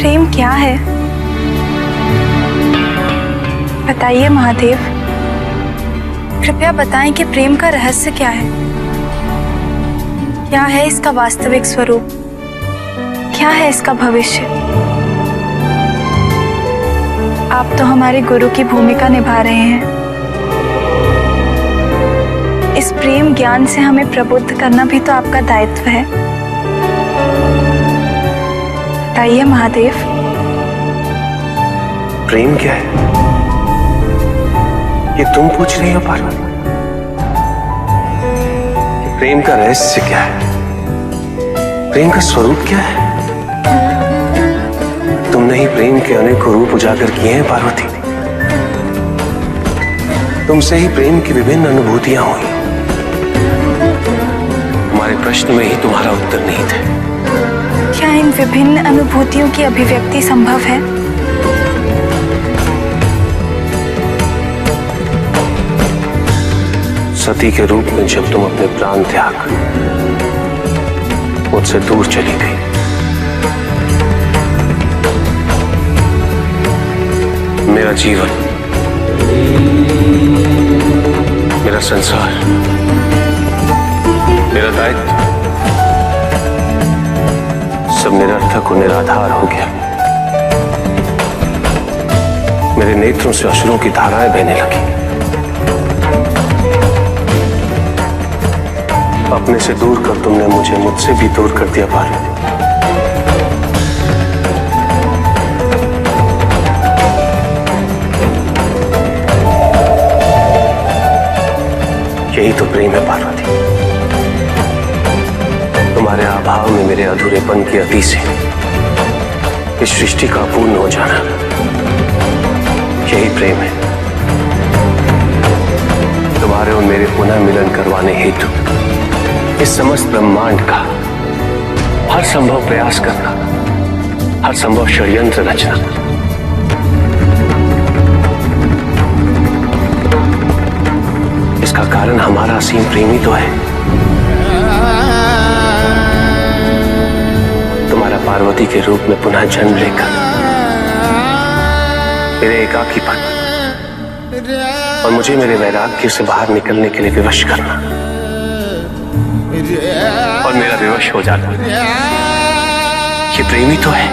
प्रेम क्या है? बताइए महादेव, कृपया बताएं कि प्रेम का रहस्य क्या है? क्या है इसका वास्तविक स्वरूप? क्या है इसका भविष्य? आप तो हमारे गुरु की भूमिका निभा रहे हैं। इस प्रेम ज्ञान से हमें प्रबुद्ध करना भी तो आपका दायित्व है। बताइए महादेव। प्रेम क्या है ये तुम पूछ रही हो पार्वती? प्रेम का रहस्य क्या है? प्रेम का स्वरूप क्या है? तुमने ही प्रेम के अनेकों रूप उजागर किए हैं पार्वती। तुमसे ही प्रेम की विभिन्न अनुभूतियां हुई। तुम्हारे प्रश्न में ही तुम्हारा उत्तर नहीं थे। क्या इन विभिन्न अनुभूतियों की अभिव्यक्ति संभव है? सती के रूप में जब तुम अपने प्राण त्याग मुझसे दूर चली गई, मेरा जीवन, मेरा संसार, मेरा दायित्व सब निरर्थक और निराधार हो गया। मेरे नेत्रों से अश्रुओं की धाराएं बहने लगी। अपने से दूर कर तुमने मुझे मुझसे भी दूर कर दिया पार्वती। यही तो प्रेम है पार्वती। तुम्हारे अभाव में मेरे अधूरेपन की अति से इस सृष्टि का पूर्ण हो जाना, यही प्रेम है। तुम्हारे और मेरे पुनः मिलन करवाने हेतु इस समस्त ब्रह्मांड का हर संभव प्रयास करना, हर संभव षड्यंत्र रचना। इसका कारण हमारा असीम प्रेम ही तो है। तुम्हारा पार्वती के रूप में पुनः जन्म लेकर मेरे एकाकीपन और मुझे मेरे वैराग्य से बाहर निकलने के लिए विवश करना और मेरा विवश हो जाना, ये प्रेम ही तो है।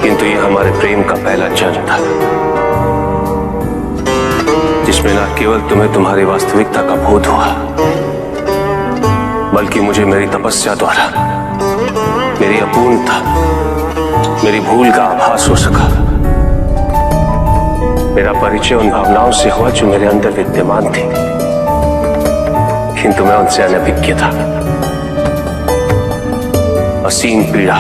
किंतु ये हमारे प्रेम का पहला जन्म था, जिसमें न केवल तुम्हें तुम्हारी वास्तविकता का बोध हुआ, बल्कि मुझे मेरी तपस्या द्वारा मेरी अपूर्णता, मेरी भूल का आभास हो सका। मेरा परिचय उन भावनाओं से हुआ जो मेरे अंदर विद्यमान थी, किंतु मैं उनसे अनभिज्ञ था। असीम पीड़ा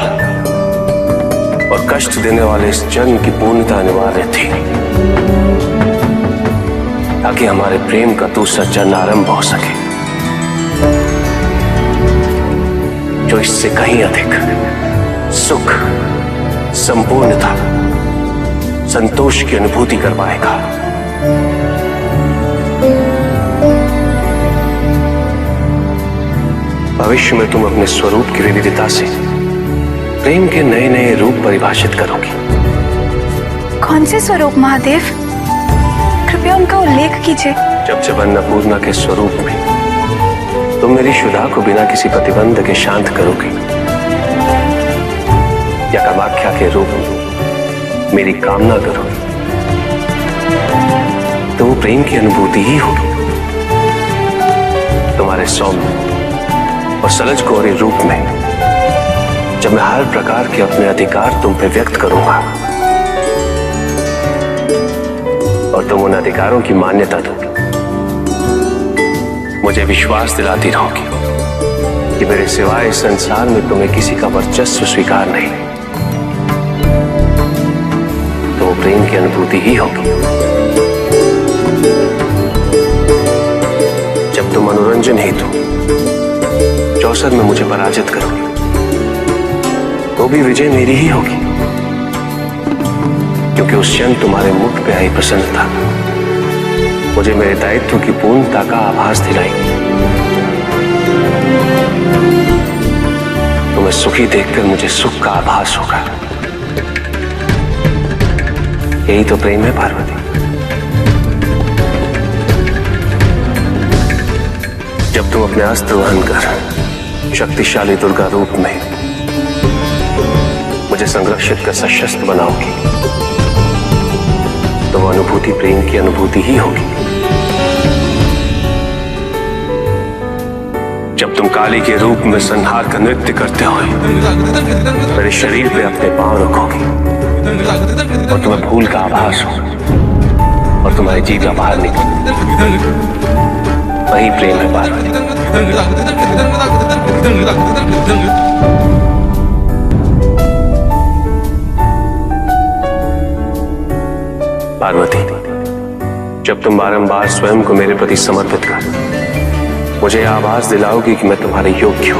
और कष्ट देने वाले इस जन्म की पूर्णता अनिवार्य थी, ताकि हमारे प्रेम का दूसरा जन्म आरंभ हो सके, जो इससे कहीं अधिक सुख, संपूर्णता, संतोष की अनुभूति करवाएगा। भविष्य में तुम अपने स्वरूप की विविधता से प्रेम के नए नए रूप परिभाषित करोगी। कौन से स्वरूप महादेव? कृपया उनका उल्लेख कीजिए। जब जब अन्नपूर्णा के स्वरूप में तुम मेरी शुदा को बिना किसी प्रतिबंध के शांत करोगी, या कामाख्या के रूप में मेरी कामना करोगी, तो वो प्रेम की अनुभूति ही होगी। तुम्हारे सौम्य और सलज कोरे रूप में जब मैं हर प्रकार के अपने अधिकार तुम पे व्यक्त करूंगा और तुम उन अधिकारों की मान्यता दोगी, मुझे विश्वास दिलाती रहोगी कि मेरे सिवाय इस संसार में तुम्हें किसी का वर्चस्व स्वीकार नहीं, तो वो प्रेम की अनुभूति ही होगी। जब तुम मनोरंजन हेतु चौसर में मुझे पराजित करोगी, तो भी विजय मेरी ही होगी। क्योंकि उस क्षण तुम्हारे मुख पे आई प्रसन्नता मुझे मेरे दायित्व की पूर्णता का आभास दिलाई। तुम्हें सुखी देखकर मुझे सुख का आभास होगा। यही तो प्रेम है पार्वती। जब तुम अपने अस्त्र वहन कर शक्तिशाली दुर्गा रूप में मुझे संरक्षित कर सशस्त्र बनाओगी तो वो अनुभूति प्रेम की अनुभूति ही होगी। जब तुम काली के रूप में संहार का नृत्य करते हो मेरे शरीर पे अपने पांव रखोगी और तुम्हें भूल का आभास हो और तुम्हारी जीभ बाहर निकले, वही प्रेम है पार्वती। पार्वती, जब तुम बारंबार स्वयं को मेरे प्रति समर्पित कर मुझे आवाज दिलाओगी कि मैं तुम्हारे योग्य हूं